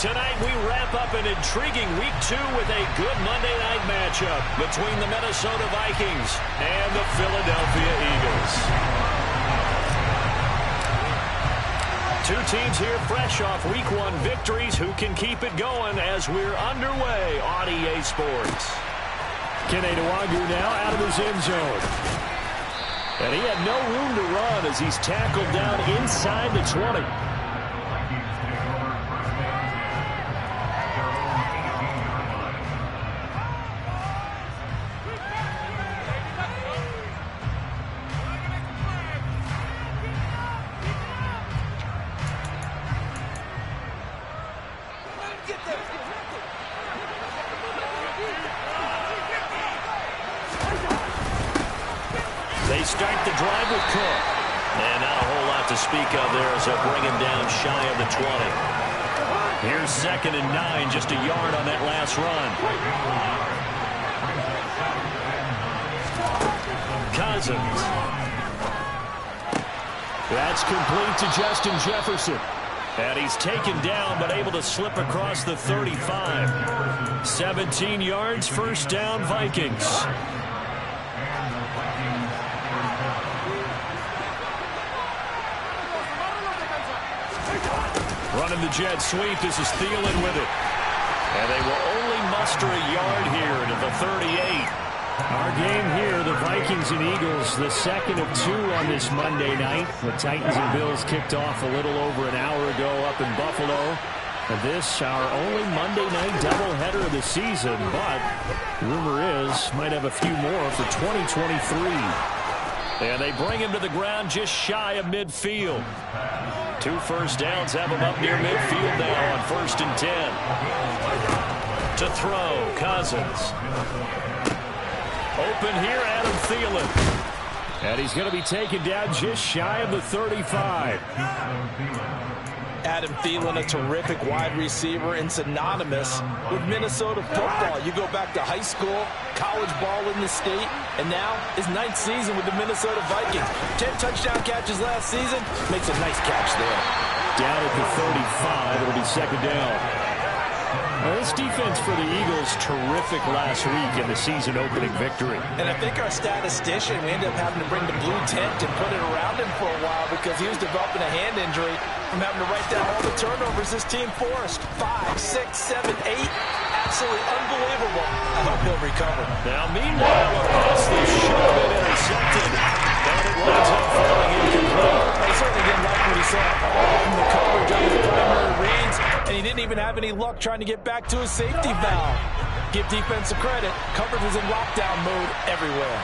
Tonight we wrap up an intriguing Week 2 with a good Monday night matchup between the Minnesota Vikings and the Philadelphia Eagles. Two teams here fresh off Week 1 victories who can keep it going as we're underway on EA Sports. Kene Nwangwu now out of his end zone. And he had no room to run as he's tackled down inside the 20. They start the drive with Cook. And not a whole lot to speak of there as they'll bring him down shy of the 20. Here's 2nd and 9, just a yard on that last run. Cousins. That's complete to Justin Jefferson. And he's taken down but able to slip across the 35. 17 yards, first down, Vikings. Running the jet sweep. This is Thielen with it. And they will only muster a yard here to the 38. Our game here, the Vikings and Eagles, the second of 2 on this Monday night. The Titans and Bills kicked off a little over an hour ago up in Buffalo. And this, our only Monday night doubleheader of the season. But rumor is, might have a few more for 2023. And they bring him to the ground just shy of midfield. 2 first downs have him up near midfield now on 1st and 10. To throw, Cousins. Open here, Adam Thielen. And he's going to be taken down just shy of the 35. Adam Thielen, a terrific wide receiver and synonymous with Minnesota football. You go back to high school, college ball in the state, and now his 9th season with the Minnesota Vikings. 10 touchdown catches last season, makes a nice catch there. Down at the 35, it'll be 2nd down. Well, this defense for the Eagles, terrific last week in the season opening victory. And I think our statistician, we ended up having to bring the blue tent and put it around him for a while because he was developing a hand injury from having to write down all the turnovers this team forced. 5, 6, 7, 8. Absolutely unbelievable. I hope he'll recover. Now, meanwhile, a pass that should have been intercepted. And it winds up falling incomplete. He certainly didn't like what he saw from the coverage on his primary reads, and he didn't even have any luck trying to get back to his safety valve. Give defensive credit. Coverage was in lockdown mode everywhere.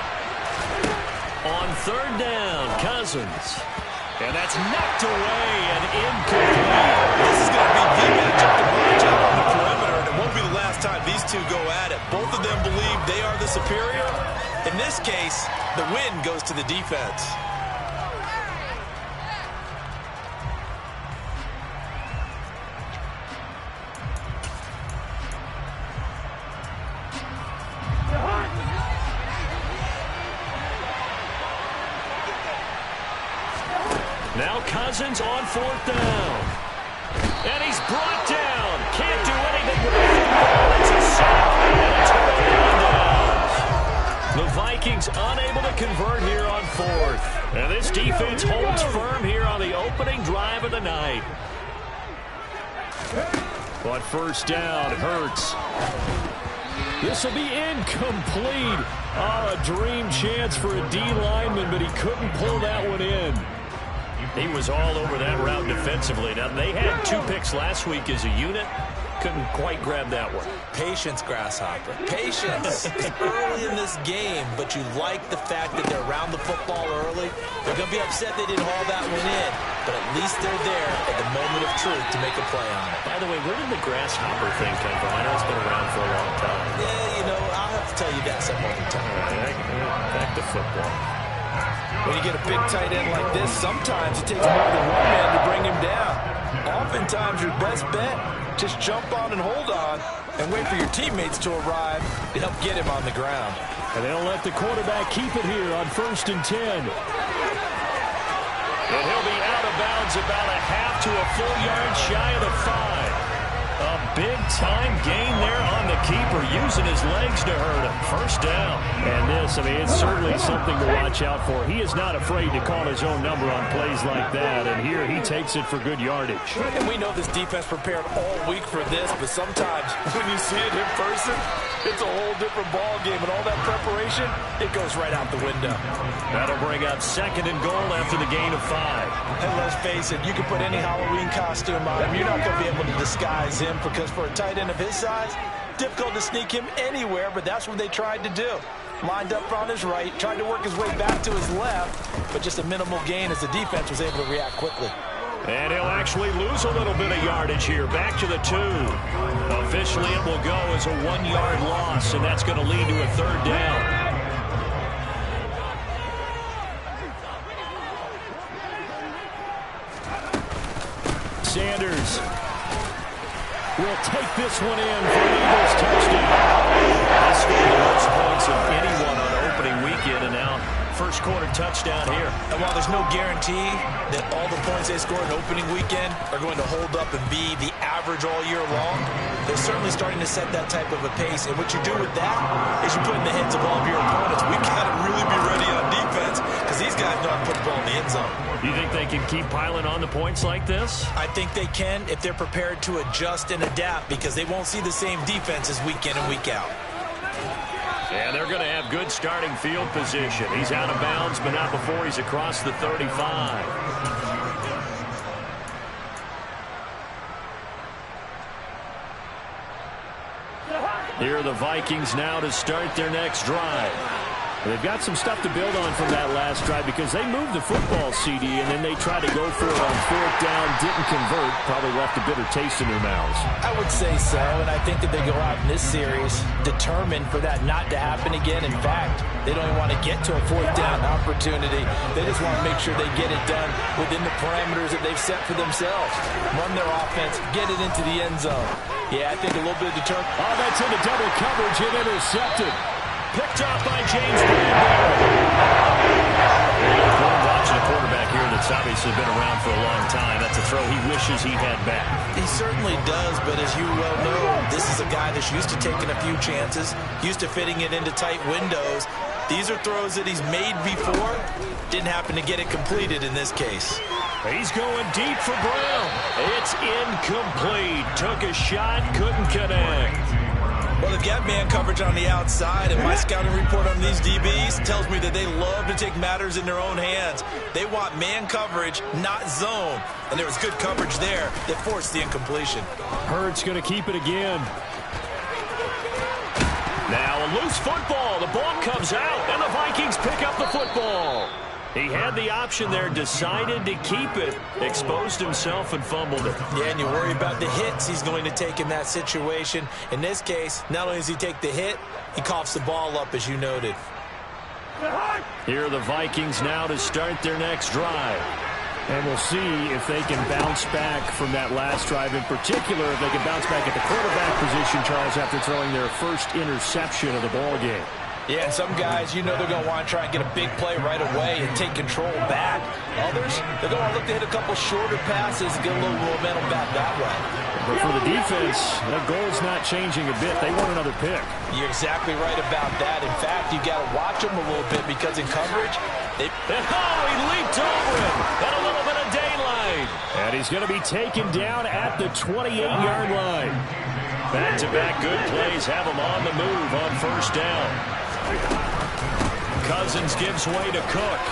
On 3rd down, Cousins. And that's knocked away and incomplete. This is going to be the matchup to watch out on the perimeter, and it won't be the last time these two go at it. Both of them believe they are the superior. In this case, the win goes to the defense. Now Cousins on 4th down. And he's brought down. Can't do anything with the football. It's a sack. And a turnover downs. The Vikings unable to convert here on 4th. And this defense holds firm here on the opening drive of the night. But 1st down, Hurts. This will be incomplete. Oh, a dream chance for a D lineman, but he couldn't pull that one in. He was all over that route defensively. Now, they had 2 picks last week as a unit. Couldn't quite grab that one. Patience, Grasshopper. Patience. It's early in this game, but you like the fact that they're around the football early. They're going to be upset they didn't haul that one in, but at least they're there at the moment of truth to make a play on it. By the way, where did the Grasshopper thing come from? I know it's been around for a long time. Yeah, you know, I'll have to tell you that some other time. All right, back to football. When you get a big tight end like this, sometimes it takes more than one man to bring him down. Oftentimes, your best bet, just jump on and hold on and wait for your teammates to arrive to help get him on the ground. And they'll let the quarterback keep it here on 1st and 10. And he'll be out of bounds about a half to a full yard shy of the 5. A Big-time gain there on the keeper, using his legs to hurt him. First down. And this, I mean, it's certainly something to watch out for. He is not afraid to call his own number on plays like that, and here he takes it for good yardage. And we know this defense prepared all week for this, but sometimes when you see it in person, it's a whole different ball game, and all that preparation, it goes right out the window. That'll bring up 2nd and goal after the gain of 5. And let's face it, you can put any Halloween costume on him. You're not going to be able to disguise him, because for a tight end of his size, difficult to sneak him anywhere, but that's what they tried to do. Lined up on his right, tried to work his way back to his left, but just a minimal gain as the defense was able to react quickly. And he'll actually lose a little bit of yardage here. Back to the 2. Officially, it will go as a 1-yard loss, and that's going to lead to a 3rd down. Sanders will take this one in for an Eagles touchdown. He scored the most points of anyone on opening weekend, and now first quarter touchdown here. And while there's no guarantee that all the points they score in opening weekend are going to hold up and be the average all year long, they're certainly starting to set that type of a pace. And what you do with that is you put in the heads of all of your opponents, we've got to really be ready on defense, because these guys know how to put the ball in the end zone. You think they can keep piling on the points like this? I think they can if they're prepared to adjust and adapt, because they won't see the same defenses week in and week out. And they're going to have good starting field position. He's out of bounds, but not before he's across the 35. Here are the Vikings now to start their next drive. They've got some stuff to build on from that last drive, because they moved the football, CD, and then they tried to go for it on 4th down, didn't convert, probably left a bitter taste in their mouths. I would say so, and I think that they go out in this series determined for that not to happen again. In fact, they don't even want to get to a 4th down opportunity. They just want to make sure they get it done within the parameters that they've set for themselves. Run their offense, get it into the end zone. Yeah, I think a little bit of determination. Oh, that's into double coverage and intercepted. Picked off by James Bradbury. Watching a quarterback here that's obviously been around for a long time. That's a throw he wishes he had back. He certainly does, but as you well know, this is a guy that's used to taking a few chances, used to fitting it into tight windows. These are throws that he's made before. Didn't happen to get it completed in this case. He's going deep for Brown. It's incomplete. Took a shot, couldn't connect. Well, they've got man coverage on the outside, and my scouting report on these DBs tells me that they love to take matters in their own hands. They want man coverage, not zone. And there was good coverage there that forced the incompletion. Hurts going to keep it again. Now a loose football. The ball comes out, and the Vikings pick up the football. He had the option there, decided to keep it, exposed himself and fumbled it. Yeah, and you worry about the hits he's going to take in that situation. In this case, not only does he take the hit, he coughs the ball up, as you noted. Here are the Vikings now to start their next drive. And we'll see if they can bounce back from that last drive. In particular, if they can bounce back at the quarterback position, Charles, after throwing their first interception of the ball game. Yeah, and some guys, you know they're going to want to try and get a big play right away and take control back. Others, they're going to look to hit a couple shorter passes and get a little momentum back that way. But for the defense, that goal's not changing a bit. They want another pick. You're exactly right about that. In fact, you got to watch them a little bit, because in coverage, he leaped over him. And a little bit of daylight. And he's going to be taken down at the 28-yard line. Back-to-back good plays have him on the move on first down. Cousins gives way to Cook.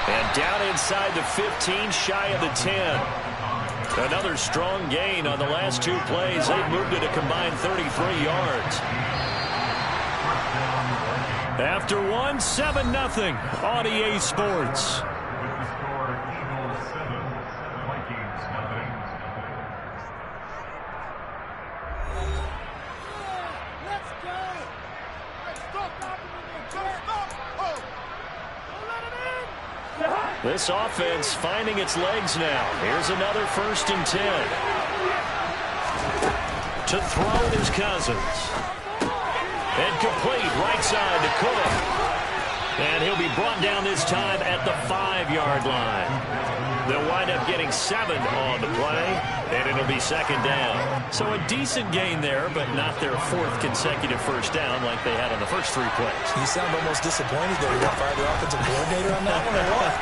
And down inside the 15, shy of the 10. Another strong gain on the last two plays. They've moved it a combined 33 yards. After one, 7-0 on EA Sports. This offense finding its legs now. Here's another 1st and 10. To throw is Cousins. And complete right side to Cook. And he'll be brought down this time at the 5-yard line. They'll wind up getting 7 on the play, and it'll be second down. So a decent gain there, but not their 4th consecutive first down like they had on the first 3 plays. You sound almost disappointed that you're going to fire their offensive coordinator on that one or what?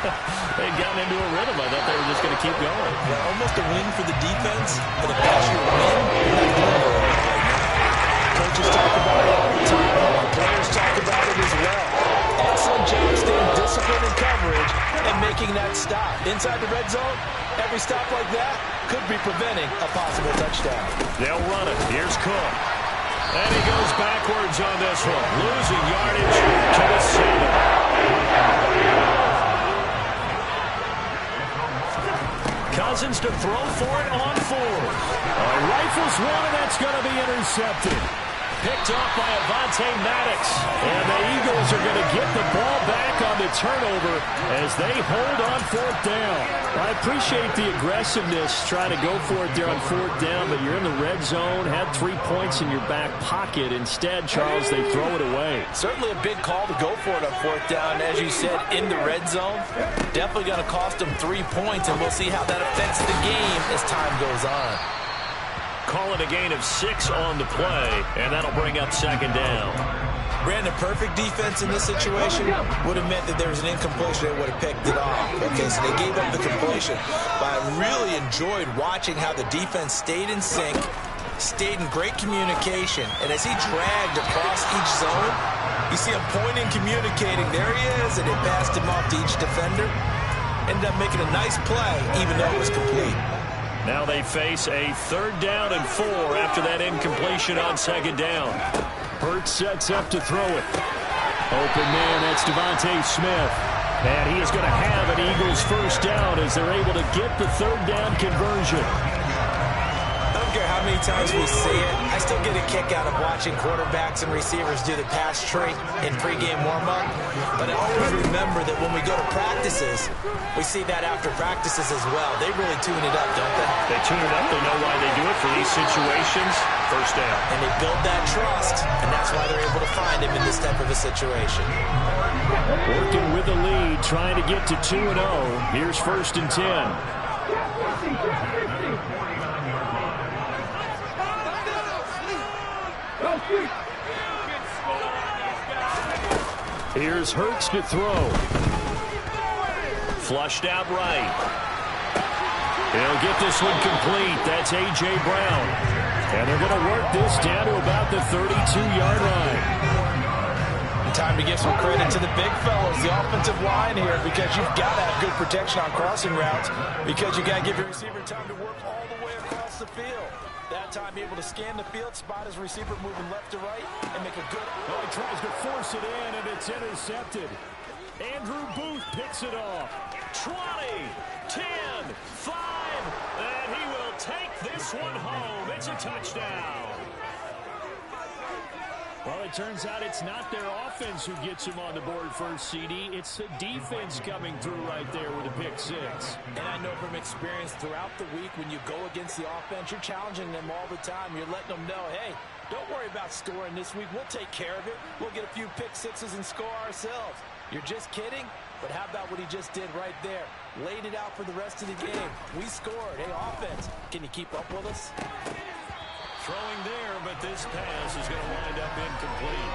They'd gotten into a rhythm. I thought they were just going to keep going. Yeah, almost a win for the defense, but a past year win. Coaches talk about it all the time. Players talk about it as well. Excellent job staying disciplined in coverage and making that stop. Inside the red zone, every stop like that could be preventing a possible touchdown. They'll run it. Here's Cook. And he goes backwards on this one. Losing yardage to the 7. Cousins to throw for it on 4. Rifles one, and that's going to be intercepted. Picked off by Avonte Maddox. And the Eagles are going to get the ball back on the turnover as they hold on 4th down. I appreciate the aggressiveness trying to go for it there on 4th down, but you're in the red zone, had 3 points in your back pocket. Instead, Charles, they throw it away. Certainly a big call to go for it on 4th down. As you said, in the red zone, definitely going to cost them 3 points, and we'll see how that affects the game as time goes on. Call it a gain of 6 on the play, and that'll bring up second down. Brandon, perfect defense in this situation would have meant that there was an incompletion. They would have picked it off. Okay, so they gave up the completion. But I really enjoyed watching how the defense stayed in sync, stayed in great communication, and as he dragged across each zone, you see him pointing, communicating. There he is, and they passed him off to each defender. Ended up making a nice play, even though it was complete. Now they face a 3rd down and 4 after that incompletion on second down. Hurts sets up to throw it. Open man, that's Devontae Smith. And he is going to have an Eagles first down as they're able to get the 3rd down conversion. I don't care how many times we see it. I still get a kick out of watching quarterbacks and receivers do the pass trait in pregame warm-up. But I always remember that when we go to practices, we see that after practices as well. They really tune it up, don't they? They tune it up. They know why they do it for these situations. First down. And they build that trust, and that's why they're able to find him in this type of a situation. Working with the lead, trying to get to 2-0. Here's 1st and 10. Here's Hurts to throw. Flushed out right. He'll get this one complete. That's A.J. Brown. And they're going to work this down to about the 32-yard line. Time to give some credit to the big fellows, the offensive line here, because you've got to have good protection on crossing routes, because you got to give your receiver time to work all the way across the field. That time able to scan the field, spot his receiver moving left to right, and make a good... Oh, he tries to force it in, and it's intercepted. Andrew Booth picks it off. 20, 10, 5, and he will take this one home. It's a touchdown. Well, it turns out it's not their offense who gets him on the board first, CD. It's the defense coming through right there with a pick 6. And I know from experience throughout the week when you go against the offense, you're challenging them all the time. You're letting them know, hey, don't worry about scoring this week. We'll take care of it. We'll get a few pick 6s and score ourselves. You're just kidding? But how about what he just did right there? Laid it out for the rest of the game. We scored. Hey, offense, can you keep up with us? Throwing there, but this pass is going to wind up incomplete.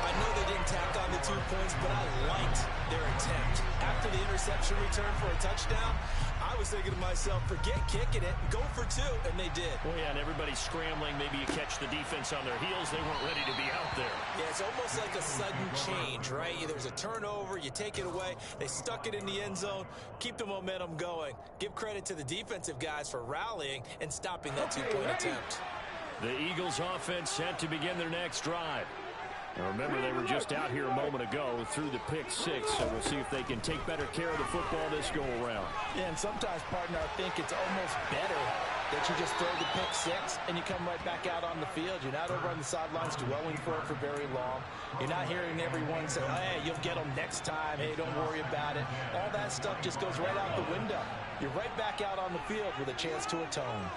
I know they didn't tack on the 2 points, but I liked their attempt. After the interception return for a touchdown, I was thinking to myself, forget kicking it, go for 2, and they did. Well, yeah, and everybody's scrambling. Maybe you catch the defense on their heels. They weren't ready to be out there. Yeah, it's almost like a sudden change, right? There's a turnover, you take it away, they stuck it in the end zone, keep the momentum going. Give credit to the defensive guys for rallying and stopping that 2-point attempt. The Eagles offense set to begin their next drive. Now remember, they were just out here a moment ago through the pick 6, so we'll see if they can take better care of the football this go-around. Yeah, and sometimes, partner, I think it's almost better that you just throw the pick 6 and you come right back out on the field. You're not over on the sidelines dwelling for it for very long. You're not hearing everyone say, oh, hey, you'll get them next time. Hey, don't worry about it. All that stuff just goes right out the window. You're right back out on the field with a chance to atone.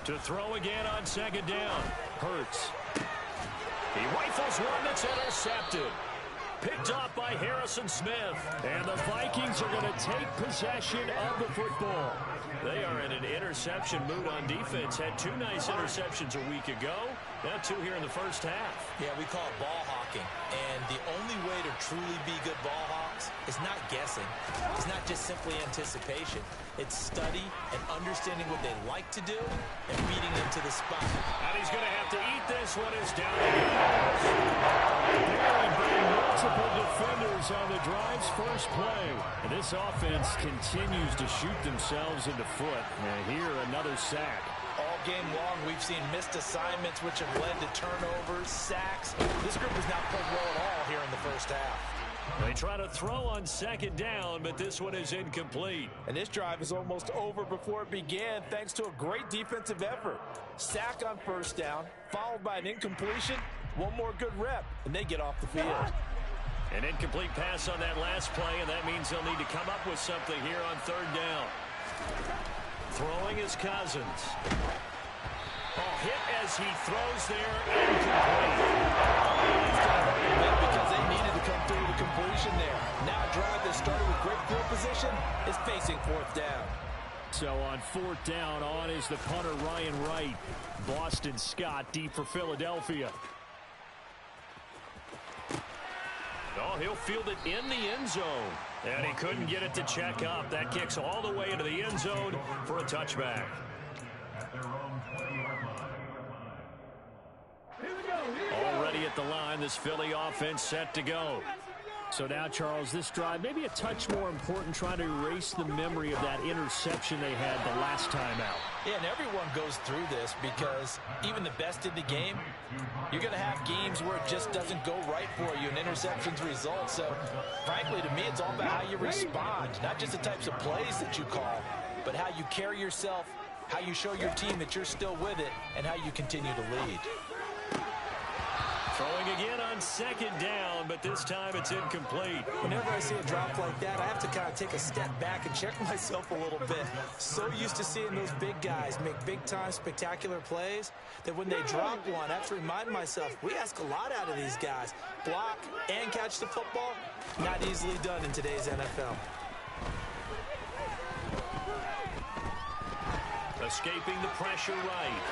To throw again on second down. Hurts. He rifles one that's intercepted. Picked off by Harrison Smith. And the Vikings are going to take possession of the football. They are in an interception mood on defense. Had 2 nice interceptions a week ago. Now 2 here in the first half. Yeah, we call it ball hawking. And the only way to truly be good ball hawks is not guessing. It's not just simply anticipation. It's study and understanding what they like to do and beating them to the spot. And he's going to have to eat this one. Is down again. Multiple defenders on the drive's first play. And this offense continues to shoot themselves in the foot. And here, another sack. All game long, we've seen missed assignments, which have led to turnovers, sacks. This group has not played well at all here in the first half. They try to throw on second down, but this one is incomplete. And this drive is almost over before it began, thanks to a great defensive effort. Sack on first down, followed by an incompletion. One more good rep, and they get off the field. An incomplete pass on that last play, and that means they'll need to come up with something here on third down. Throwing is Cousins. Hit as he throws there, incomplete. Because they needed to come through the completion there. Now a drive that started with great field position is facing fourth down. So on fourth down, on is the punter Ryan Wright. Boston Scott deep for Philadelphia. Oh, he'll field it in the end zone. And he couldn't get it to check up. That kicks all the way into the end zone for a touchback. Already at the line, this Philly offense set to go. So now, Charles, this drive maybe a touch more important, trying to erase the memory of that interception they had the last time out. Yeah, and everyone goes through this because even the best in the game, you're going to have games where it just doesn't go right for you and interceptions result. So, frankly, to me, it's all about how you respond, not just the types of plays that you call, but how you carry yourself, how you show your team that you're still with it, and how you continue to lead. Throwing again on second down, but this time it's incomplete. Whenever I see a drop like that, I have to kind of take a step back and check myself a little bit. So used to seeing those big guys make big-time spectacular plays that when they drop one, I have to remind myself, we ask a lot out of these guys. Block and catch the football, not easily done in today's NFL. Escaping the pressure right.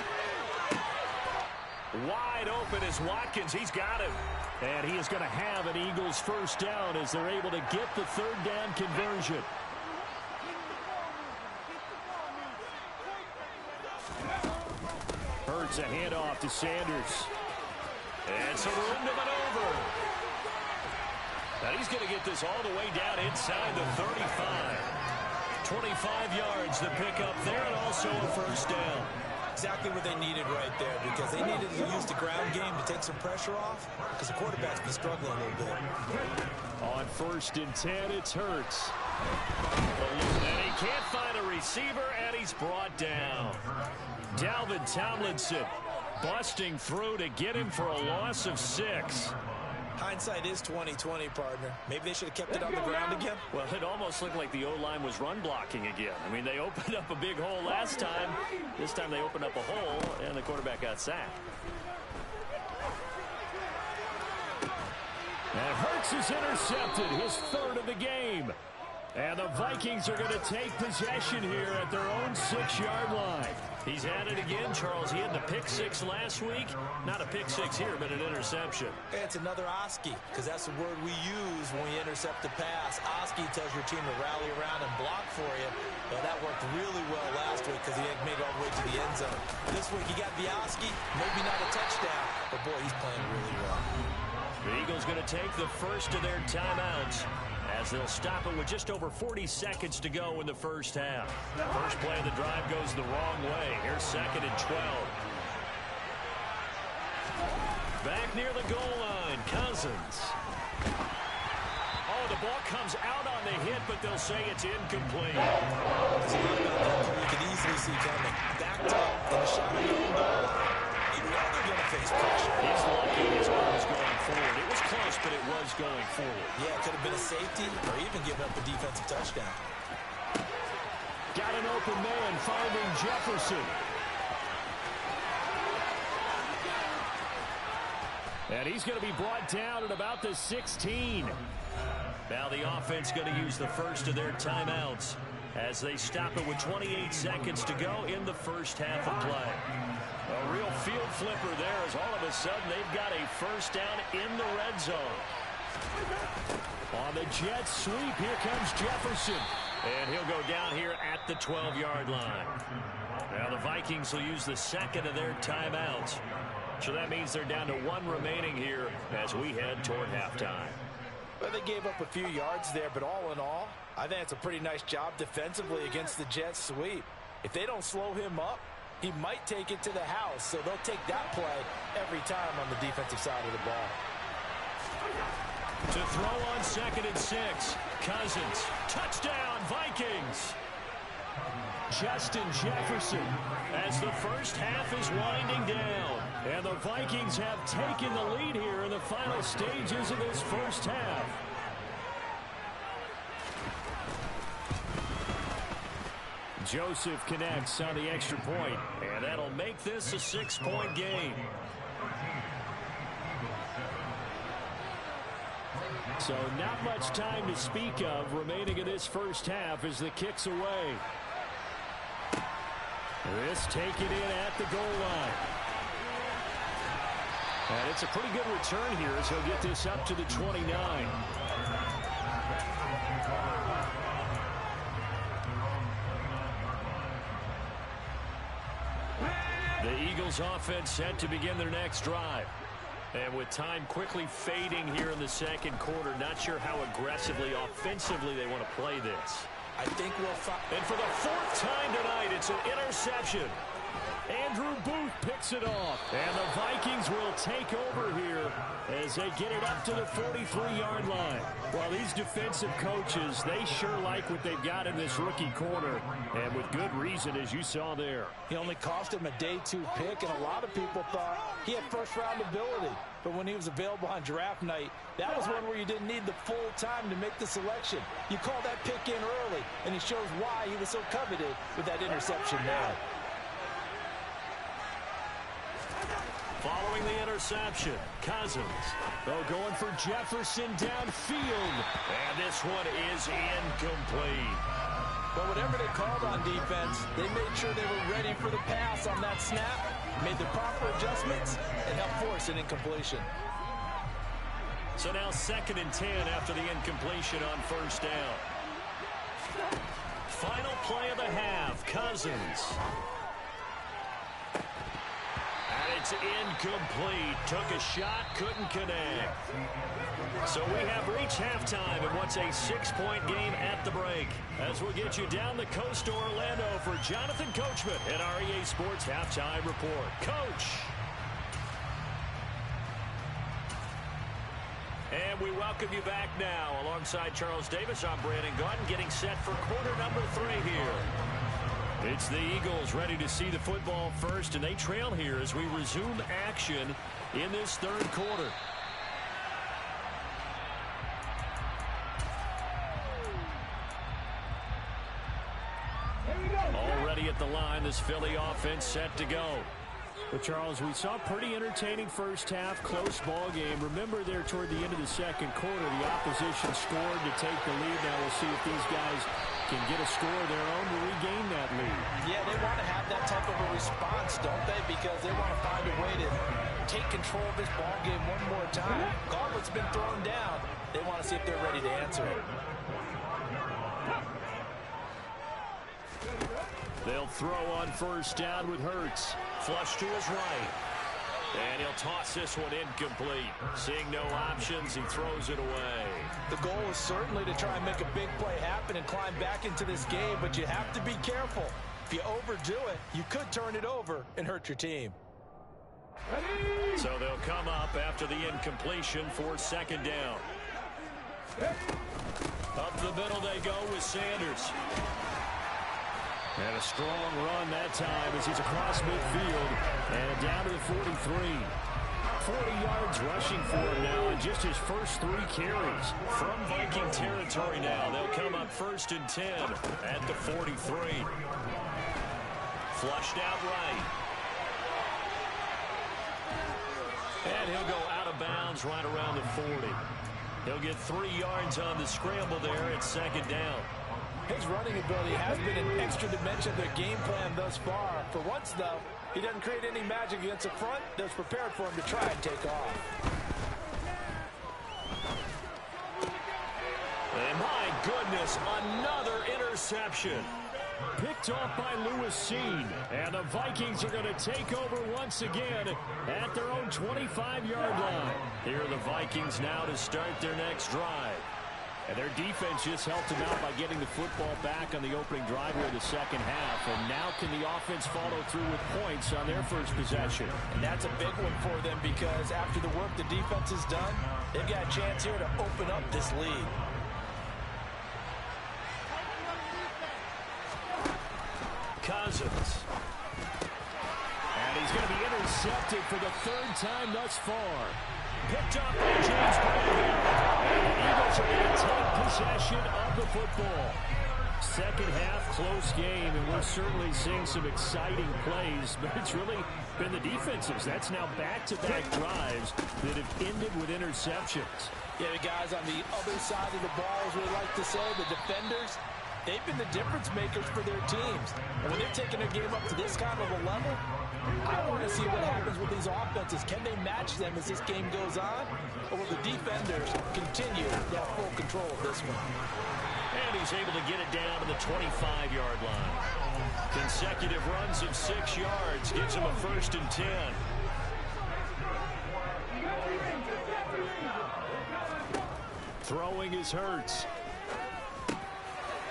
Wide open is Watkins. He's got him. And he is going to have an Eagles first down as they're able to get the third down conversion. Hurts a handoff to Sanders. And some room to maneuver. And he's going to get this all the way down inside the 35. 25 yards to pick up there, and also a first down. Exactly what they needed right there, because they needed to use the ground game to take some pressure off, because the quarterback's been struggling a little bit. On 1st and 10, it's Hurts. And he can't find a receiver, and he's brought down. Dalvin Tomlinson busting through to get him for a loss of 6. Hindsight is 20/20, partner. Maybe they should have kept it on the ground again. Well, it almost looked like the O-line was run blocking again. I mean, they opened up a big hole last time. This time they opened up a hole, and the quarterback got sacked. And Hurts is intercepted, his 3rd of the game. And the Vikings are going to take possession here at their own 6-yard line. He's at it again, Charles. He had the pick 6 last week. Not a pick 6 here, but an interception. It's another Oski, because that's the word we use when we intercept the pass. Oski tells your team to rally around and block for you. Well, that worked really well last week because he had made it all the way to the end zone. This week he got the Oski, maybe not a touchdown, but boy, he's playing really well. The Eagles going to take the first of their timeouts, as they'll stop it with just over 40 seconds to go in the first half. First play of the drive goes the wrong way. Here's 2nd and 12. Back near the goal line, Cousins. Oh, the ball comes out on the hit, but they'll say it's incomplete. There's a lot about that you can easily see coming. Backed up and a shot on the goal line. You know they're going to face pressure. He's lucky his ball was going forward. It was close, but it was going forward. Yeah, it could have been a safety or even given up a defensive touchdown. Got an open man finding Jefferson. And he's going to be brought down at about the 16. Now the offense going to use the first of their timeouts as they stop it with 28 seconds to go in the first half of play. A real field flipper there as all of a sudden they've got a first down in the red zone. On the jet sweep, here comes Jefferson. And he'll go down here at the 12-yard line. Now the Vikings will use the second of their timeouts. So that means they're down to one remaining here as we head toward halftime. Well, they gave up a few yards there, but all in all, I think it's a pretty nice job defensively against the jet sweep. If they don't slow him up, he might take it to the house, so they'll take that play every time on the defensive side of the ball. To throw on 2nd and 6, Cousins. Touchdown, Vikings! Justin Jefferson as the first half is winding down. And the Vikings have taken the lead here in the final stages of this first half. Joseph connects on the extra point, and that'll make this a 6-point game. So not much time to speak of remaining in this first half as the kick's away. This taken in at the goal line. And it's a pretty good return here as he'll get this up to the 29. The Eagles offense set to begin their next drive. And with time quickly fading here in the second quarter, not sure how aggressively, offensively they want to play this. I think we'll find. And for the 4th time tonight, it's an interception. Andrew Booth picks it off. And the Vikings will take over here as they get it up to the 43-yard line. Well, these defensive coaches, they sure like what they've got in this rookie corner. And with good reason, as you saw there. He only cost him a day 2 pick, and a lot of people thought he had first-round ability. But when he was available on draft night, that was one where you didn't need the full time to make the selection. You call that pick in early, and he shows why he was so coveted with that interception there. Following the interception, Cousins. Oh, going for Jefferson downfield. And this one is incomplete. But whatever they called on defense, they made sure they were ready for the pass on that snap, made the proper adjustments, and helped force an incompletion. So now 2nd and 10 after the incompletion on first down. Final play of the half, Cousins. And it's incomplete. Took a shot, couldn't connect. So we have reached halftime in what's a 6-point game at the break. As we'll get you down the coast to Orlando for Jonathan Coachman at our EA Sports Halftime Report. Coach. And we welcome you back now. Alongside Charles Davis, I'm Brandon Gaudin, getting set for quarter number 3 here. It's the Eagles ready to see the football first, and they trail here as we resume action in this third quarter. Already at the line, this Philly offense set to go. Well, Charles, we saw a pretty entertaining first half, close ball game. Remember there toward the end of the second quarter, the opposition scored to take the lead. Now we'll see if these guys can get a score of their own to regain that lead. Yeah, they want to have that type of a response, don't they? Because they want to find a way to take control of this ball game one more time. Gauntlet's been thrown down. They want to see if they're ready to answer it. They'll throw on first down with Hurts. Flush to his right. And he'll toss this one incomplete. Seeing no options, he throws it away. The goal is certainly to try and make a big play happen and climb back into this game, but you have to be careful. If you overdo it, you could turn it over and hurt your team. So they'll come up after the incompletion for second down. Up the middle they go with Sanders. And a strong run that time as he's across midfield and down to the 43. 40 yards rushing for him now in just his first 3 carries. From Viking territory now, they'll come up 1st and 10 at the 43. Flushed out right. And he'll go out of bounds right around the 40. He'll get 3 yards on the scramble there at second down. His running ability has been an extra dimension of their game plan thus far. For once, though, he doesn't create any magic against the front that's prepared for him to try and take off. And my goodness, another interception. Picked off by Lewis Seen. And the Vikings are going to take over once again at their own 25-yard line. Here are the Vikings now to start their next drive. And their defense just helped them out by getting the football back on the opening drive here in the second half. And now can the offense follow through with points on their first possession? And that's a big one for them because after the work the defense has done, they've got a chance here to open up this lead. Cousins. And he's going to be intercepted for the 3rd time thus far. Picked up by James Bradley. And the Eagles are going to take possession of the football. Second half, close game, and we're certainly seeing some exciting plays, but it's really been the defensives. That's now back-to-back drives that have ended with interceptions. Yeah, the guys on the other side of the ball, as we like to say, the defenders, they've been the difference makers for their teams. And when they're taking their game up to this kind of a level, I want to see what happens with these offenses. Can they match them as this game goes on? Or will the defenders continue to have full control of this one? And he's able to get it down to the 25-yard line. Consecutive runs of 6 yards gives him a 1st and 10. Throwing is Hurts.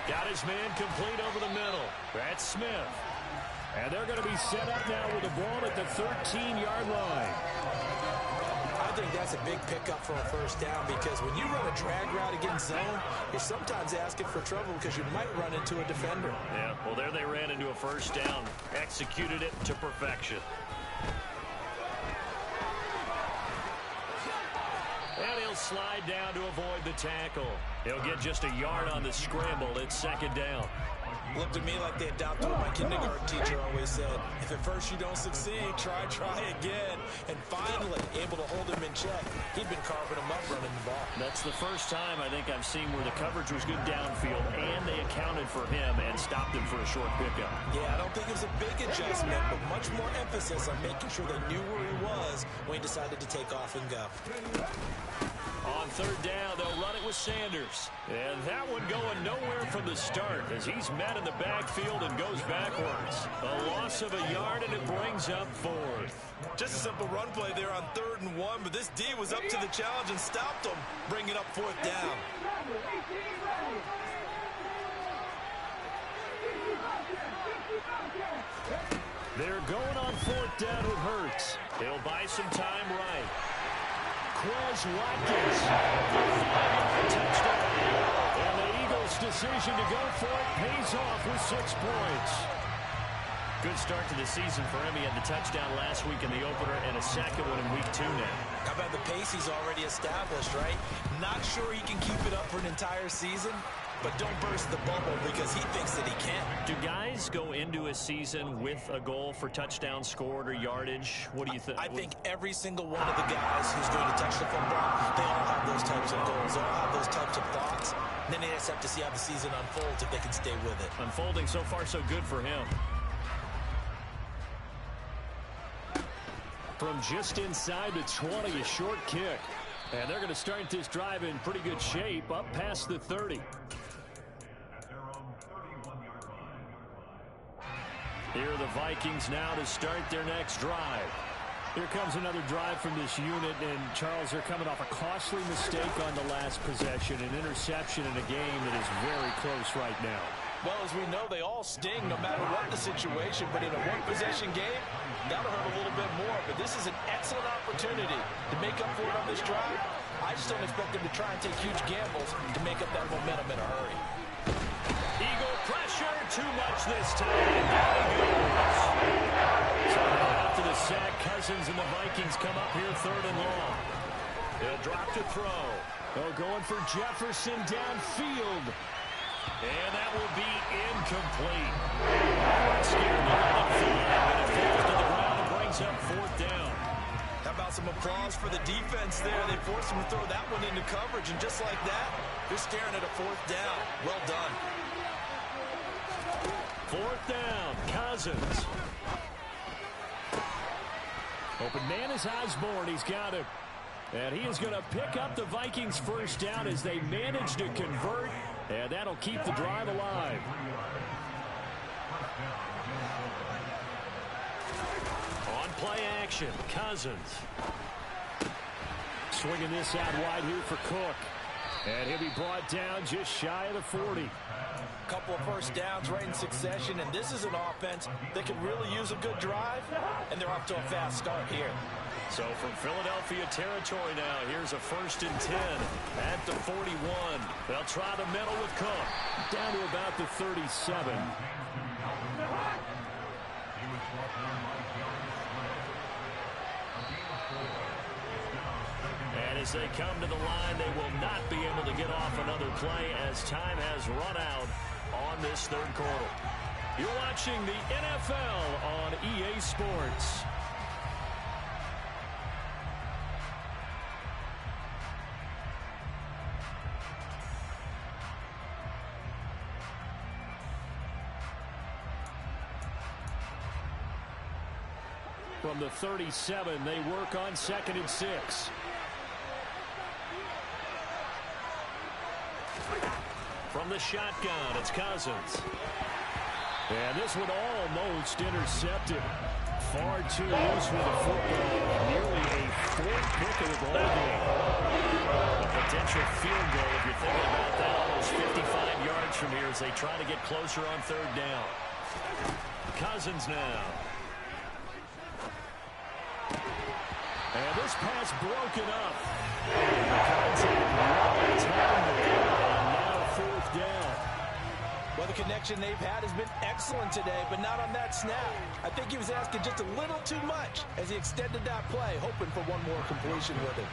Got his man complete over the middle. That's Smith. And they're going to be set up now with the ball at the 13-yard line. I think that's a big pickup for a 1st down because when you run a drag route against zone, you're sometimes asking for trouble because you might run into a defender. Yeah, well, there they ran into a 1st down. Executed it to perfection. And he'll slide down to avoid the tackle. He'll get just a yard on the scramble. It's 2nd down. Looked to me like they adopted what my kindergarten teacher always said. If at first you don't succeed, try again. And finally, able to hold him in check. He'd been carving him up running the ball. That's the first time I think I've seen where the coverage was good downfield, and they accounted for him and stopped him for a short pickup. Yeah, I don't think it was a big adjustment, but much more emphasis on making sure they knew where he was when he decided to take off and go. On 3rd down, they'll run it with Sanders. And that one going nowhere from the start as he's met in the backfield and goes backwards. A loss of a yard, and it brings up 4th. Just a simple run play there on 3rd and 1, but this D was up to the challenge and stopped him, bringing up 4th down. They're going on 4th down with Hurts. He'll buy some time right. Quez Watkins, the 5-yard touchdown. And the Eagles' decision to go for it pays off with 6 points. Good start to the season for him. He had the touchdown last week in the opener and a 2nd one in week 2 now. How about the pace he's already established, right? Not sure he can keep it up for an entire season, but don't burst the bubble because he thinks that he can. Do guys go into a season with a goal for touchdown scored or yardage? What do you think? I think every single one of the guys who's going to touch the football, they all have those types of goals. They all have those types of thoughts. And then they just have to see how the season unfolds if they can stay with it. Unfolding so far so good for him. From just inside the 20, a short kick. And they're going to start this drive in pretty good shape up past the 30. Here are the Vikings now to start their next drive. Here comes another drive from this unit, and Charles, they're coming off a costly mistake on the last possession, an interception in a game that is very close right now. Well, as we know, they all sting no matter what the situation, but in a one-possession game, that'll hurt a little bit more. But this is an excellent opportunity to make up for it on this drive. I just don't expect them to try and take huge gambles to make up that momentum in a hurry. Eagle pressure, too much this time. Down he goes. So now after the sack, Cousins and the Vikings come up here 3rd and long. They'll drop to throw. Oh, going for Jefferson downfield. And that will be incomplete. Scared to let it fly, but it falls to the ground and brings up 4th down. How about some applause defense there. They forced him to throw that one into coverage, and just like that, they're staring at a fourth down. Well done. Fourth down, Cousins. Open man is Osborne. He's got it. And he is going to pick up the Vikings first down as they manage to convert. And that'll keep the drive alive. On play action, Cousins. Swinging this out wide here for Cook. And he'll be brought down just shy of the 40. Couple of first downs right in succession, and this is an offense that can really use a good drive, and they're off to a fast start here. So from Philadelphia territory now, here's a 1st and 10 at the 41. They'll try the middle with Cook. Down to about the 37. And as they come to the line, they will not be able to get off another play as time has run out on this third quarter. You're watching the NFL on EA Sports. From the 37, they work on 2nd and 6. From the shotgun, it's Cousins. And this one almost intercepted. Far too loose with the football. Nearly a 4th pick of the ball game. A potential field goal, if you're thinking about that, almost 55 yards from here as they try to get closer on 3rd down. Cousins now. And this pass broken up. And the contact right time there. And now 4th down. Well, the connection they've had has been excellent today, but not on that snap. I think he was asking just a little too much as he extended that play, hoping for one more completion with it.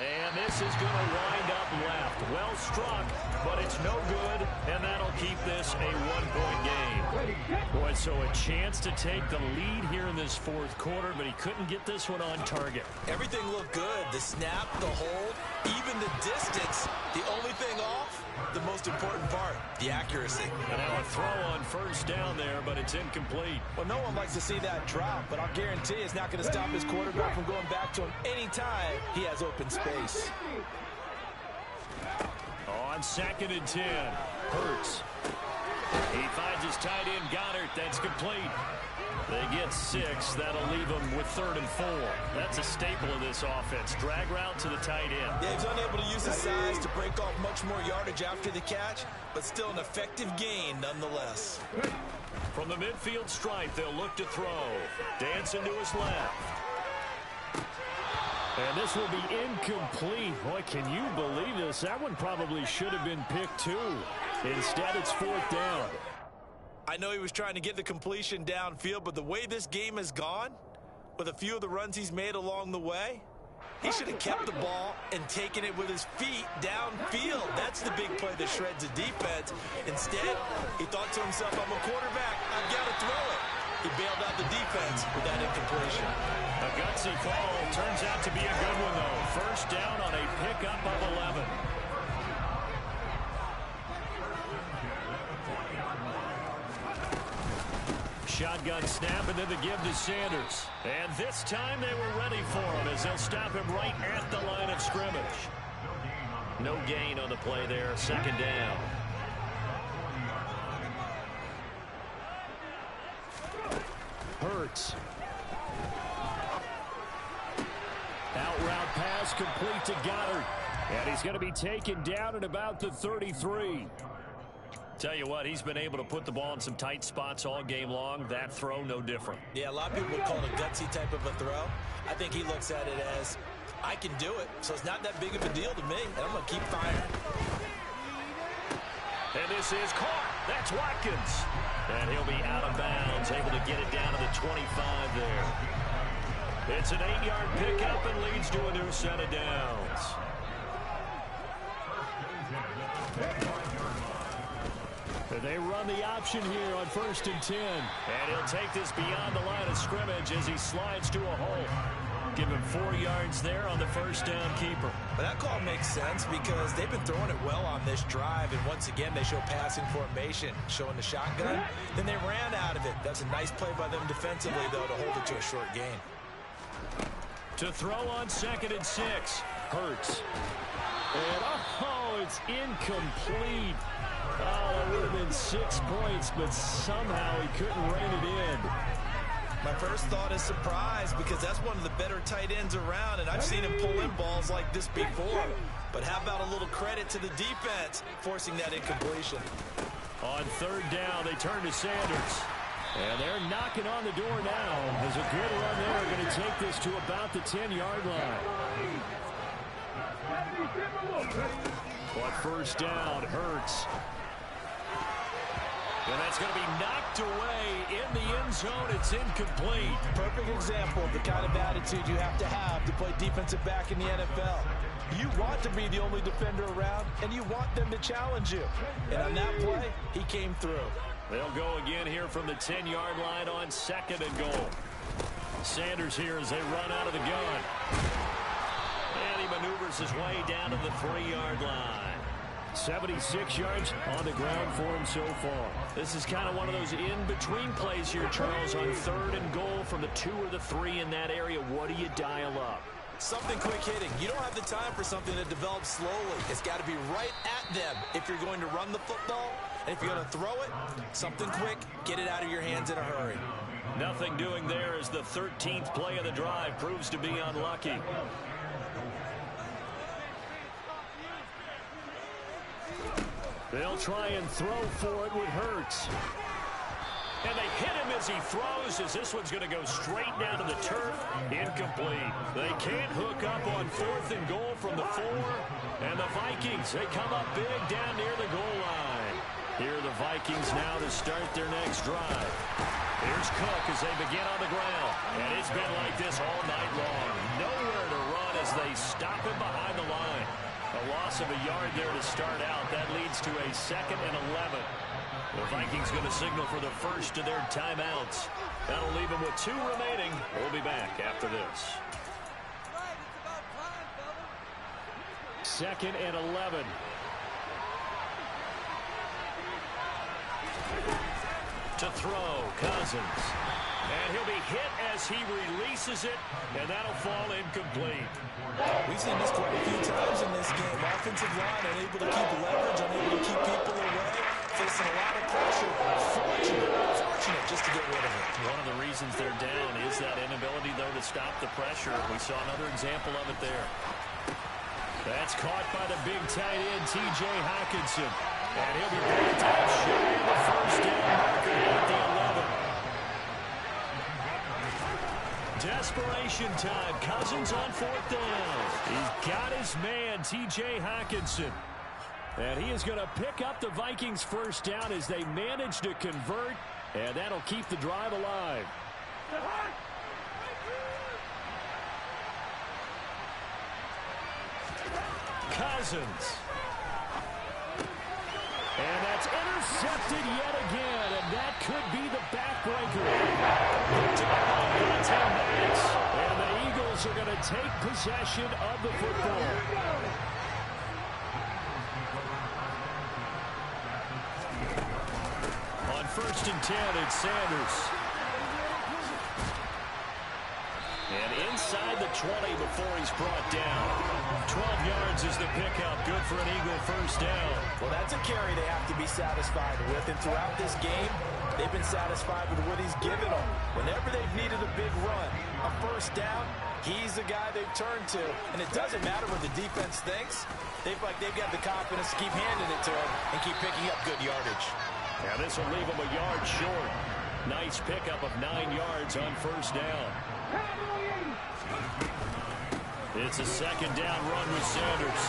And this is going to wind up left. Well struck, but it's no good, and that'll keep this a 1-point game. Boy, so a chance to take the lead here in this 4th quarter, but he couldn't get this one on target. Everything looked good. The snap, the hold, even the distance. The only thing off, the most important part, the accuracy. And now a throw on 1st down there, but it's incomplete. Well, no one likes to see that drop, but I'll guarantee it's not going to stop his quarterback from going back to him anytime he has open space. On 2nd and 10, Hurts. He finds his tight end, Goddard. That's complete. They get 6. That'll leave them with 3rd and 4. That's a staple of this offense. Drag route to the tight end. Yeah, he's unable to use his size to break off much more yardage after the catch, but still an effective gain nonetheless. From the midfield stripe, they'll look to throw. Dancing to his left. And this will be incomplete. Boy, can you believe this? That one probably should have been picked too. Instead, it's 4th down. I know he was trying to get the completion downfield, but the way this game has gone, with a few of the runs he's made along the way, he should have kept the ball and taken it with his feet downfield. That's the big play that shreds a defense. Instead, he thought to himself, I'm a quarterback, I've got to throw it. He bailed out the defense with that incompletion. A gutsy call turns out to be a good one, though. 1st down on a pickup of 11. Shotgun snap and then the give to Sanders. And this time they were ready for him as they'll stop him right at the line of scrimmage. No gain on the play there. 2nd down. Hurts. Out route pass complete to Goddard. And he's going to be taken down at about the 33. Tell you what, he's been able to put the ball in some tight spots all game long. That throw, no different. Yeah, a lot of people would call it a gutsy type of a throw. I think he looks at it as, I can do it, so it's not that big of a deal to me, and I'm going to keep firing. And this is caught. That's Watkins. And he'll be out of bounds, able to get it down to the 25 there. It's an 8-yard pickup and leads to a new set of downs. They run the option here on 1st and 10. And he'll take this beyond the line of scrimmage as he slides to a hole. Give him 4 yards there on the first down keeper. But that call makes sense because they've been throwing it well on this drive. And once again, they show passing formation, showing the shotgun. Then they ran out of it. That's a nice play by them defensively, though, to hold it to a short gain. To throw on 2nd and 6. Hurts. And, oh, it's incomplete. Oh, that would have been 6 points, but somehow he couldn't rein it in. My first thought is surprise because that's one of the better tight ends around, and I've seen him pull in balls like this before. But how about a little credit to the defense forcing that incompletion? On 3rd down, they turn to Sanders. And they're knocking on the door now. There's a good run there. Going to take this to about the 10-yard line. On 1st down, Hurts. And that's going to be knocked away in the end zone. It's incomplete. Perfect example of the kind of attitude you have to play defensive back in the NFL. You want to be the only defender around, and you want them to challenge you. And on that play, he came through. They'll go again here from the 10-yard line on 2nd and goal. Sanders here as they run out of the gun. And he maneuvers his way down to the 3-yard line. 76 yards on the ground for him so far. This is kind of one of those in-between plays here, Charles, on 3rd and goal from the 2 or the 3 in that area. What do you dial up? Something quick hitting. You don't have the time for something that develops slowly. It's got to be right at them if you're going to run the football. And if you're going to throw it, something quick, get it out of your hands in a hurry. Nothing doing there as the 13th play of the drive proves to be unlucky. They'll try and throw for it with Hurts. And they hit him as he throws, as this one's going to go straight down to the turf. Incomplete. They can't hook up on 4th and goal from the 4. And the Vikings, they come up big down near the goal line. Here are the Vikings now to start their next drive. Here's Cook as they begin on the ground. And it's been like this all night long. Nowhere to run as they stop him behind the line. A loss of a yard there to start out. That leads to a 2nd and 11. The Vikings going to signal for the first of their timeouts. That'll leave them with 2 remaining. We'll be back after this. 2nd and 11. To throw, Cousins. And he'll be hit as he releases it, and that'll fall incomplete. We've seen this quite a few times in this game. Offensive line unable to keep leverage, unable to keep people away, facing a lot of pressure. Fortunate just to get rid of it. One of the reasons they're down is that inability, though, to stop the pressure. We saw another example of it there. That's caught by the big tight end, T.J. Hockenson. And he'll be brought down shy of the first down marker at the 11. Desperation time. Cousins on 4th down. He's got his man, T.J. Hockenson. And he is going to pick up the Vikings' first down as they manage to convert. And that'll keep the drive alive. Cousins. And that's intercepted yet again, and that could be the backbreaker. And the Eagles are going to take possession of the football. On 1st and 10, it's Sanders. And inside the 20 before he's brought down. 12 yards is the pickup. Good for an Eagle first down. Well, that's a carry they have to be satisfied with. And throughout this game, they've been satisfied with what he's given them. Whenever they've needed a big run, a first down, he's the guy they've turned to. And it doesn't matter what the defense thinks. They've got the confidence to keep handing it to him and keep picking up good yardage. Now this will leave him a yard short. Nice pickup of 9 yards on first down. It's a 2nd down run with Sanders.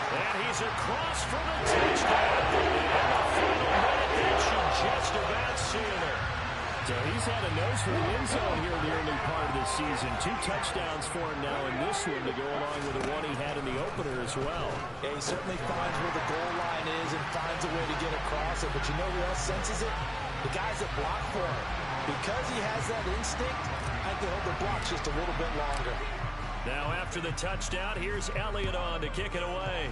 And he's across for the touchdown. And the final minute, that should just about seal it. So he's had a nose for the end zone here in the early part of this this season. 2 touchdowns for him now in this one to go along with the one he had in the opener as well. Yeah, he certainly finds where the goal line is and finds a way to get across it. But you know who else senses it? The guys that block for him. Because he has that instinct, I can hold the blocks just a little bit longer. Now after the touchdown, here's Elliott on to kick it away.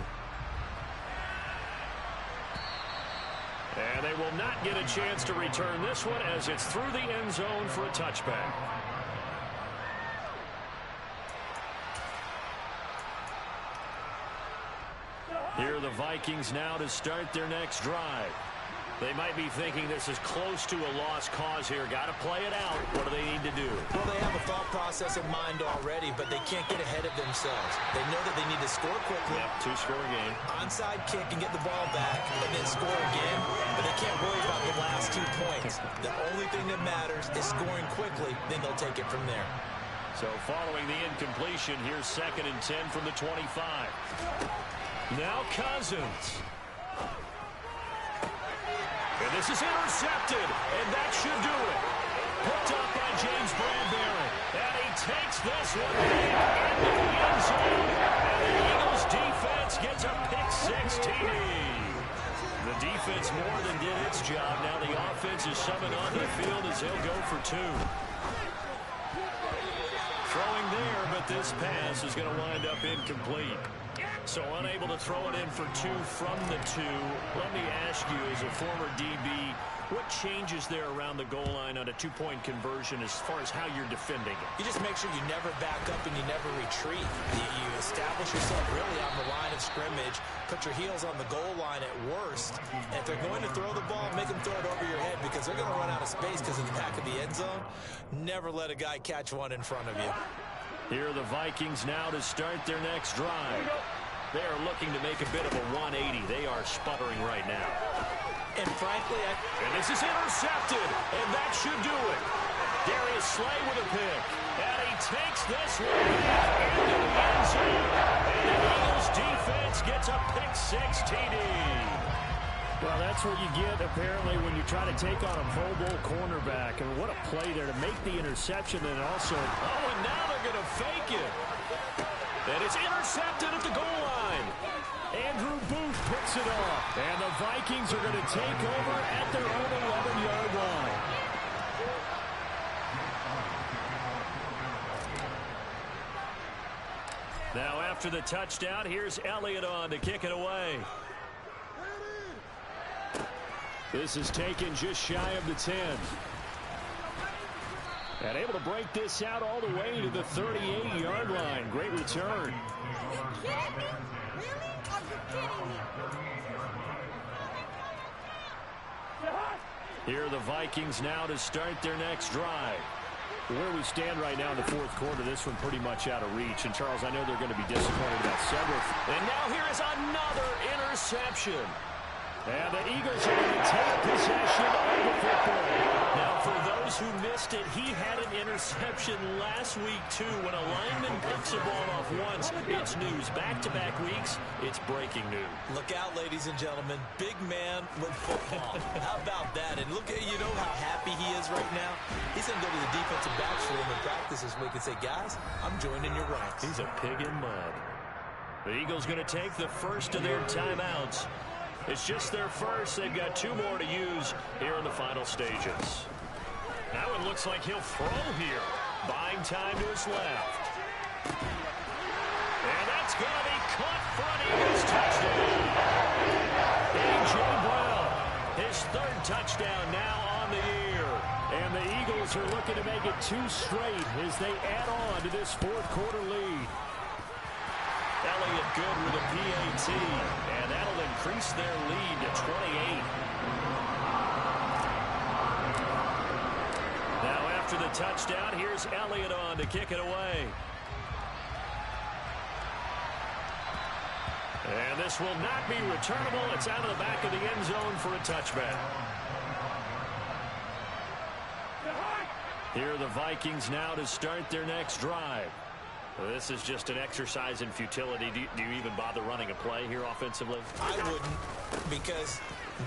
And they will not get a chance to return this one as it's through the end zone for a touchback. Here are the Vikings now to start their next drive. They might be thinking this is close to a lost cause here. Got to play it out. What do they need to do? Well, they have a thought process in mind already, but they can't get ahead of themselves. They know that they need to score quickly. Yep, 2-score game. Onside kick and get the ball back, and then score again. But they can't worry about the last 2 points. The only thing that matters is scoring quickly. Then they'll take it from there. So following the incompletion, here's 2nd and 10 from the 25. Now Cousins. And this is intercepted, and that should do it. Picked up by James Bradbury. And he takes this one into the end zone. And the Eagles defense gets a pick-6 TD. The defense more than did its job. Now the offense is summoned onto the field as they'll go for 2. Throwing there, but this pass is going to wind up incomplete. So unable to throw it in for 2 from the 2. Let me ask you, as a former DB, what changes there around the goal line on a 2-point conversion as far as how you're defending it? You just make sure you never back up and you never retreat. You establish yourself really on the line of scrimmage, put your heels on the goal line at worst. And if they're going to throw the ball, make them throw it over your head because they're going to run out of space because of the back of the end zone. Never let a guy catch one in front of you. Here are the Vikings now to start their next drive. They are looking to make a bit of a 180. They are sputtering right now. And frankly, and this is intercepted, and that should do it. Darius Slay with a pick, and he takes this one into the end zone. And the Eagles defense gets a pick-6 TD. Well, that's what you get, apparently, when you try to take on a Pro Bowl cornerback. And what a play there to make the interception and also... Oh, and now they're going to fake it. And it's intercepted at the goal line. Andrew Booth picks it off. And the Vikings are going to take over at their own 11-yard line. Now after the touchdown, here's Elliott on to kick it away. This is taken just shy of the 10. And able to break this out all the way to the 38-yard line. Great return. Are you kidding me? Really? Are you kidding me? Here are the Vikings now to start their next drive. Where we stand right now in the 4th quarter, this one pretty much out of reach. And, Charles, I know they're going to be disappointed about several. And now here is another interception. And the Eagles are going to take possession of the football. Now, for those who missed it, he had an interception last week, too. When a lineman picks a ball off once, it's news. Back-to-back weeks, it's breaking news. Look out, ladies and gentlemen. Big man with football. How about that? And look at, you know how happy he is right now? He's going to go to the defensive backs room in practice this week and say, guys, I'm joining your ranks. He's a pig in mud. The Eagles going to take the first of their timeouts. It's just their first. They've got 2 more to use here in the final stages. Now it looks like he'll throw here. Buying time to his left. And that's going to be caught for an Eagles touchdown. A.J. Brown, his 3rd touchdown now on the year. And the Eagles are looking to make it 2 straight as they add on to this 4th quarter lead. Elliott good with a PAT, and that'll increase their lead to 28. Now after the touchdown, here's Elliott on to kick it away. And this will not be returnable. It's out of the back of the end zone for a touchback. Here are the Vikings now to start their next drive. This is just an exercise in futility. Do you even bother running a play here offensively? I wouldn't, because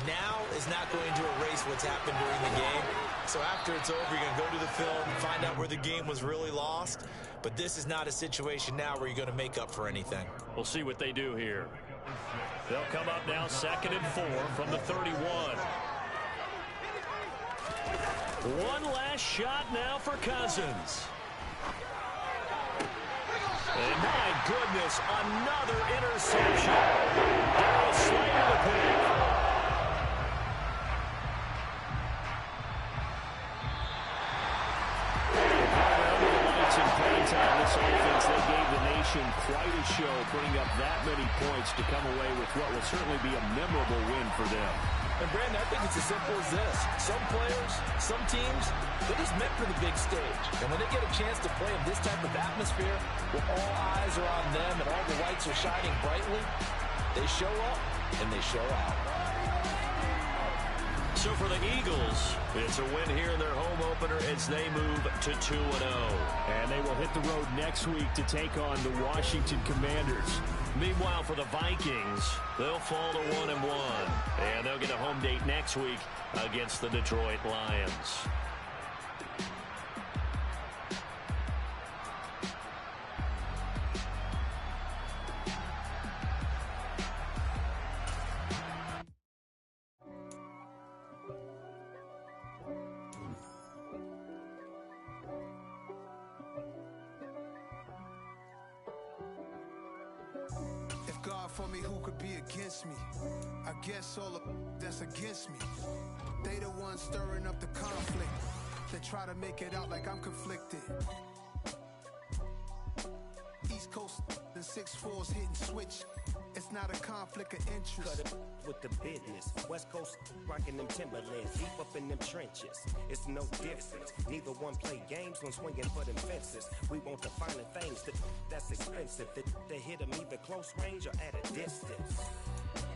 now is not going to erase what's happened during the game. So after it's over, you're going to go to the film, find out where the game was really lost. But this is not a situation now where you're going to make up for anything. We'll see what they do here. They'll come up now 2nd and 4 from the 31. One last shot now for Cousins. And my goodness, another interception. Darius Slayton with the pick. This offense, they gave the nation quite a show, putting up that many points to come away with what will certainly be a memorable win for them. And Brandon, I think it's as simple as this. Some players, some teams, they're just meant for the big stage. And when they get a chance to play in this type of atmosphere, where all eyes are on them and all the lights are shining brightly, they show up and they show out. So for the Eagles, it's a win here in their home opener as they move to 2-0. And they will hit the road next week to take on the Washington Commanders. Meanwhile, for the Vikings, they'll fall to 1-1. And they'll get a home date next week against the Detroit Lions. For me, who could be against me? I guess all of that's against me. They the ones stirring up the conflict. They try to make it out like I'm conflicted. East Coast and 6'4's hitting switch. It's not a conflict of interest. Cut it with the business. West Coast rocking them Timberlands, deep up in them trenches. It's no difference. Neither one play games when swinging for them fences. We want the finer things that's expensive. They hit them either close range or at a distance.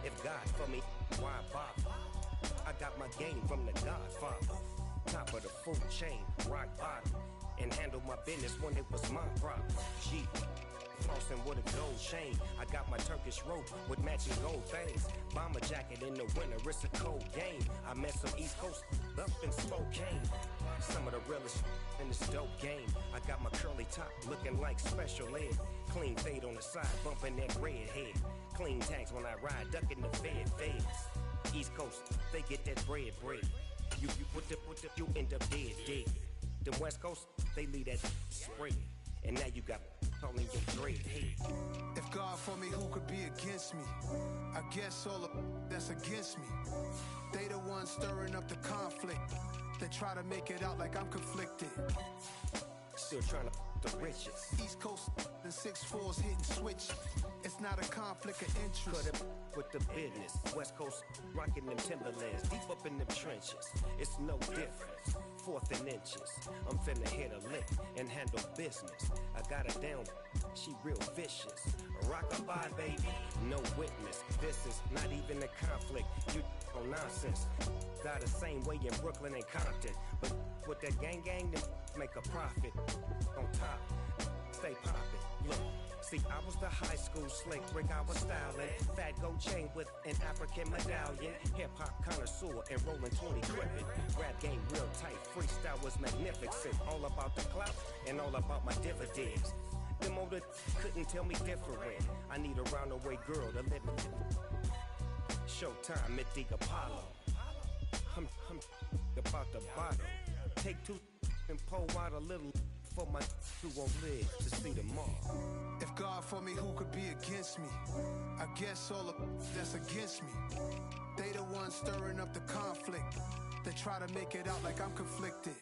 If God for me, why bother? I got my game from the Godfather. Top of the food chain, rock bottom. And handle my business when it was my problem. Gee. Flossing with a gold chain. I got my Turkish rope with matching gold things. Bomber jacket in the winter, it's a cold game. I met some East Coast up in Spokane. Some of the realest in this dope game. I got my curly top looking like special ed. Clean fade on the side, bumping that red head. Clean tags when I ride, ducking the feds. East Coast, they get that bread. You you end up dead. Then West Coast, they leave that spread. And now you got calling your dread head. If God for me, who could be against me? I guess all of that's against me. They the ones stirring up the conflict. They try to make it out like I'm conflicted. Still trying to the riches. East Coast and 6'4's hitting switch. It's not a conflict of interest. Cut it with the business. West Coast rocking them Timberlands, deep up in them trenches. It's no difference. 4th and inches. I'm finna hit a lick and handle business. I got her down, she real vicious. Rock-a-bye, baby, no witness. This is not even a conflict. You on nonsense. Got the same way in Brooklyn and Compton. But with that gang, then make a profit. On top, stay poppin'. Look. See, I was the high school slick brick I was styling. Fat gold chain with an African medallion. Hip-hop connoisseur and rolling 20 gripping. Rap game real tight, freestyle was magnificent. All about the clout and all about my dividends. Them older couldn't tell me different. I need a roundaway girl to live in. Showtime at the Apollo. I'm about the bottle. Take 2 and pull out a little for my who won't live to see tomorrow. If God for me, who could be against me? I guess all of that's against me. They the ones stirring up the conflict. They try to make it out like I'm conflicted.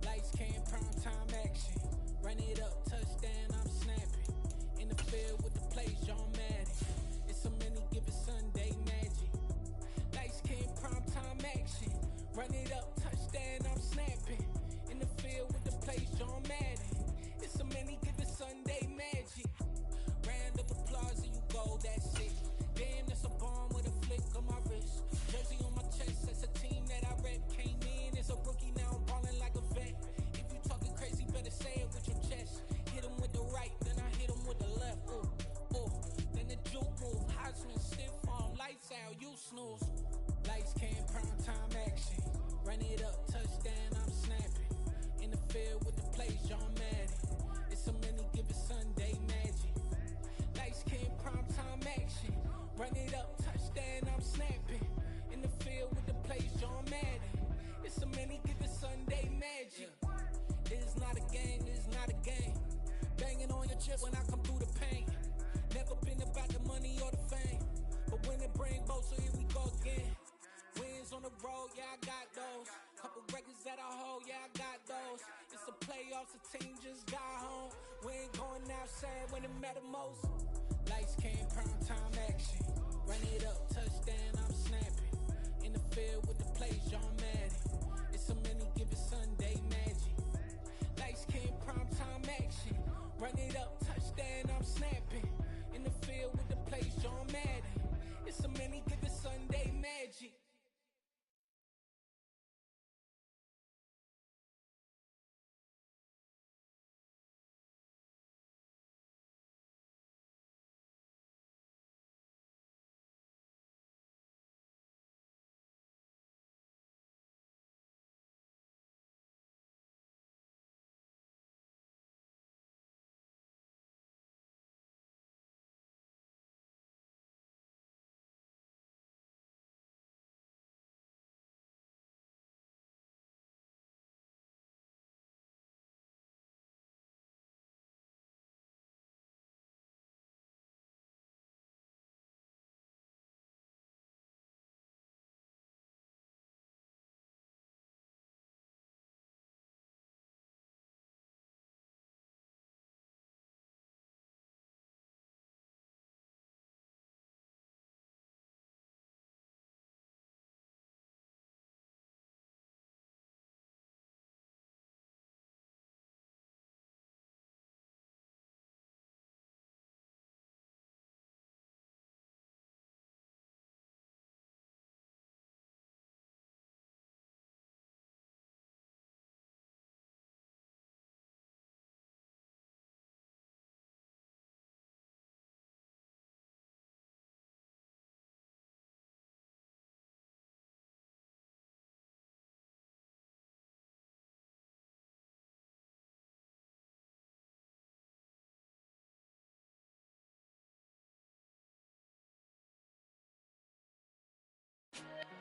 Lights came, prime time action. Run it up, touchdown, I'm snapping. In the field with the plays, John Madden. It's a many given Sunday magic. Lights came, prime time action. Run it up, touchdown, I'm snapping. In the field with the plays, John Madden. It's a many given Sunday magic. Round of applause and you go, that's it. Damn, that's a bomb with a flick on my wrist. Jersey on my chest, that's a team that I rep. Came in as a rookie, now I'm ballin' like a vet. If you talking crazy, better say it with your chest. Hit him with the right, then I hit him with the left. Ooh, ooh. Then the juke move, high road, yeah, I got those. Couple records that I hold, yeah, I got those. It's the playoffs, the team just got home. We ain't going outside when it matter most. Lights came, prime time action. Run it up, touchdown, I'm snapping. In the field with the plays, John Madden. It's a many given Sunday magic. Lights came, prime time action. Run it up, touchdown, I'm snapping. In the field with the plays, John Madden. It's a many given Sunday magic.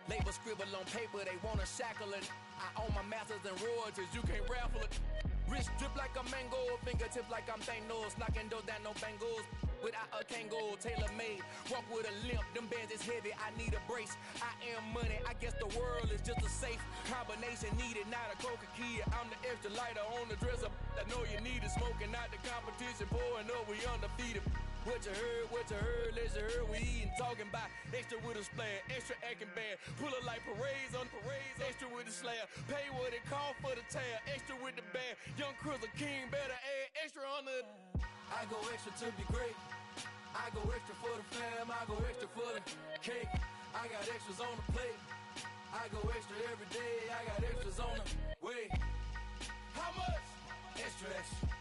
Label scribble on paper, they wanna shackle it. I own my masters and royalties, you can't raffle it. Wrist drip like a mango, fingertips like I'm Thanos. Knocking doors down, no bangles. Without a Kango, tailor-made. Walk with a limp, them bands is heavy, I need a brace. I am money, I guess the world is just a safe combination needed, not a coca key. I'm the extra lighter on the dresser. I know you need it, smoking out the competition, pouring up, we undefeated. What you heard, let's you heard, we eatin', talking about extra with a splash, extra acting bad, pull it like parades on parades, extra with the slab, pay what it cost for the tab, extra with the band, young Cruiser King, better add extra on the. I go extra to be great, I go extra for the fam, I go extra for the cake, I got extras on the plate, I go extra every day, I got extras on the way. How much? Extra, extra.